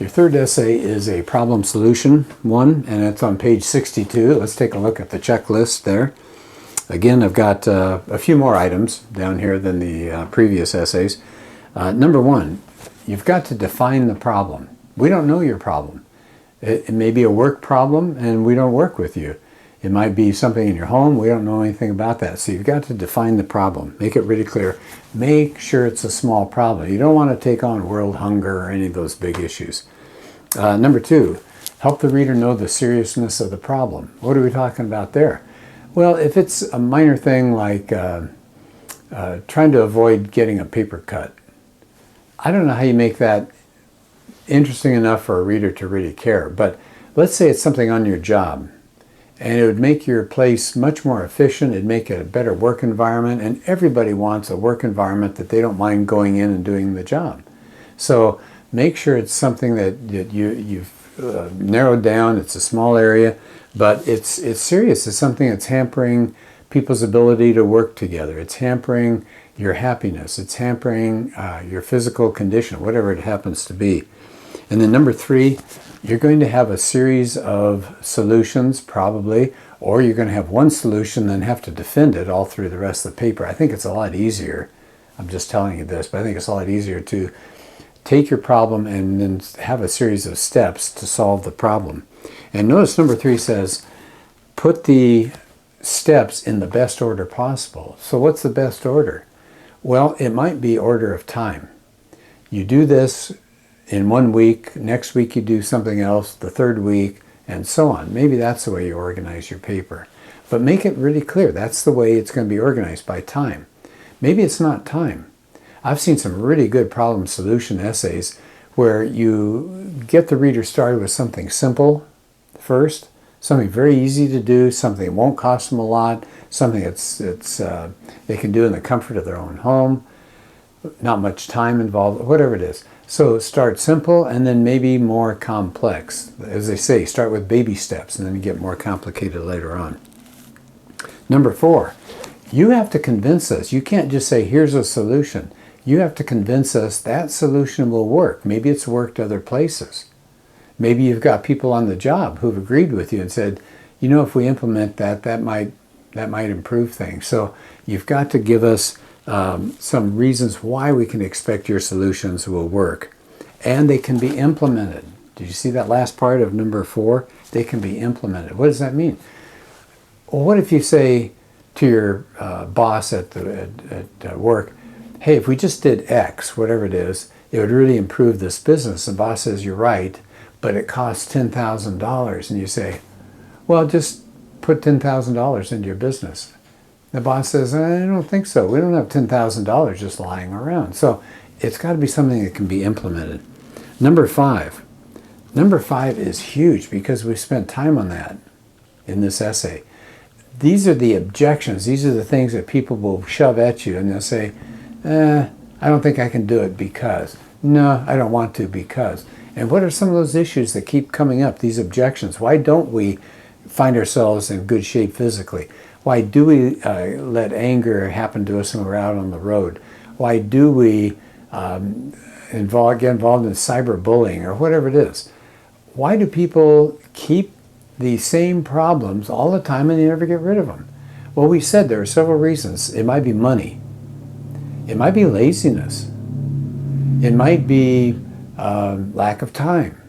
Your third essay is a problem solution one, and it's on page 62. Let's take a look at the checklist there. Again, I've got a few more items down here than the previous essays. Number one, you've got to define the problem. We don't know your problem. It may be a work problem and we don't work with you. It might be something in your home. We don't know anything about that. So you've got to define the problem. Make it really clear. Make sure it's a small problem. You don't want to take on world hunger or any of those big issues. Number two, help the reader know the seriousness of the problem. What are we talking about there? Well, if it's a minor thing like trying to avoid getting a paper cut, I don't know how you make that interesting enough for a reader to really care. But let's say it's something on your job, and it would make your place much more efficient. It'd make it a better work environment, and everybody wants a work environment that they don't mind going in and doing the job. So make sure it's something that you've narrowed down. It's a small area, but it's serious. It's something that's hampering people's ability to work together. It's hampering your happiness. It's hampering your physical condition, whatever it happens to be. And then number three, you're going to have a series of solutions probably, or you're going to have one solution and have to defend it all through the rest of the paper. I think it's a lot easier. I'm just telling you this, but I think it's a lot easier to take your problem and then have a series of steps to solve the problem. And notice number three says, put the steps in the best order possible. So what's the best order? Well, it might be order of time. You do this in 1 week, next week you do something else, the third week, and so on. Maybe that's the way you organize your paper. But make it really clear. That's the way it's going to be organized, by time. Maybe it's not time. I've seen some really good problem solution essays where you get the reader started with something simple first, something very easy to do, something that won't cost them a lot, something they can do in the comfort of their own home, not much time involved, whatever it is. So start simple and then maybe more complex. As they say, start with baby steps and then get more complicated later on. Number four, you have to convince us. You can't just say, here's a solution. You have to convince us that solution will work. Maybe it's worked other places. Maybe you've got people on the job who've agreed with you and said, you know, if we implement that, that might improve things. So you've got to give us some reasons why we can expect your solutions will work. And they can be implemented. Did you see that last part of number four? They can be implemented. What does that mean? Well, what if you say to your boss at work, hey, if we just did X, whatever it is, it would really improve this business. The boss says, you're right, but it costs $10,000. And you say, well, just put $10,000 into your business. The boss says, I don't think so. We don't have $10,000 just lying around. So it's got to be something that can be implemented. Number five. Number five is huge because we spent time on that in this essay. These are the objections. These are the things that people will shove at you and they'll say, I don't think I can do it because. No, I don't want to because. And what are some of those issues that keep coming up, these objections? Why don't we find ourselves in good shape physically? Why do we let anger happen to us when we're out on the road? Why do we get involved in cyberbullying or whatever it is? Why do people keep the same problems all the time and they never get rid of them? Well, we said there are several reasons. It might be money. It might be laziness. It might be lack of time.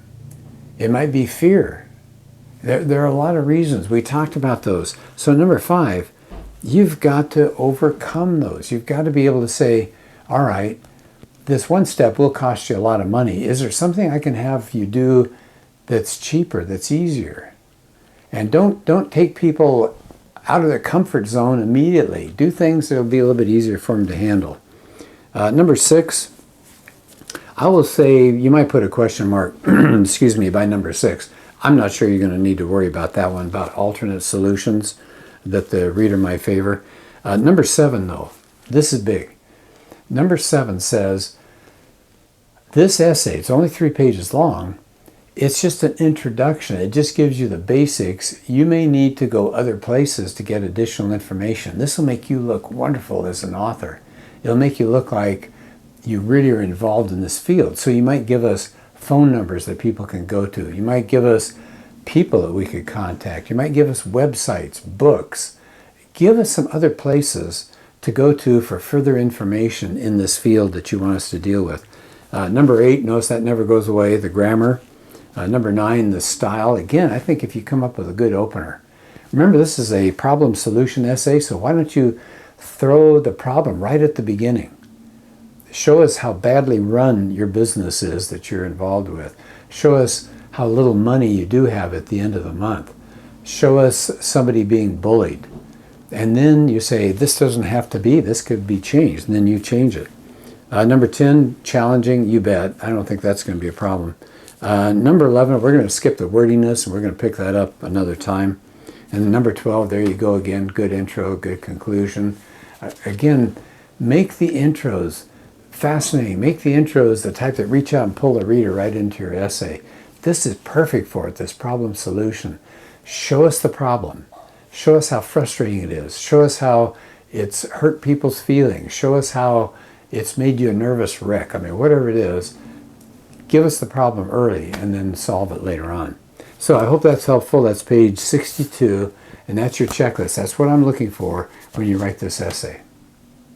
It might be fear. There are a lot of reasons. We talked about those. So number five, you've got to overcome those. You've got to be able to say, all right, this one step will cost you a lot of money. Is there something I can have you do that's cheaper, that's easier? And don't take people out of their comfort zone immediately. Do things that will be a little bit easier for them to handle. Number six, I will say you might put a question mark, excuse me, by number six. I'm not sure you're going to need to worry about that one, about alternate solutions that the reader might favor. Number seven, though, this is big. Number seven says, this essay, it's only 3 pages long, it's just an introduction. It just gives you the basics. You may need to go other places to get additional information. This will make you look wonderful as an author. It'll make you look like you really are involved in this field. So you might give us phone numbers that people can go to. You might give us people that we could contact. You might give us websites, books. Give us some other places to go to for further information in this field that you want us to deal with. Number 8, notice that never goes away, the grammar. Number 9, the style. Again, I think if you come up with a good opener. Remember, this is a problem solution essay, so why don't you throw the problem right at the beginning? Show us how badly run your business is that you're involved with. Show us how little money you do have at the end of the month. Show us somebody being bullied. And then you say, this doesn't have to be, this could be changed, and then you change it. Number 10, challenging, you bet. I don't think that's going to be a problem. Number 11, we're going to skip the wordiness, and we're going to pick that up another time. And number 12, there you go again, good intro, good conclusion. Again, make the intros fascinating. Make the intros the type that reach out and pull the reader right into your essay. This is perfect for it, this problem solution. Show us the problem. Show us how frustrating it is. Show us how it's hurt people's feelings. Show us how it's made you a nervous wreck. I mean, whatever it is, give us the problem early and then solve it later on. So I hope that's helpful. That's page 62, and that's your checklist. That's what I'm looking for when you write this essay.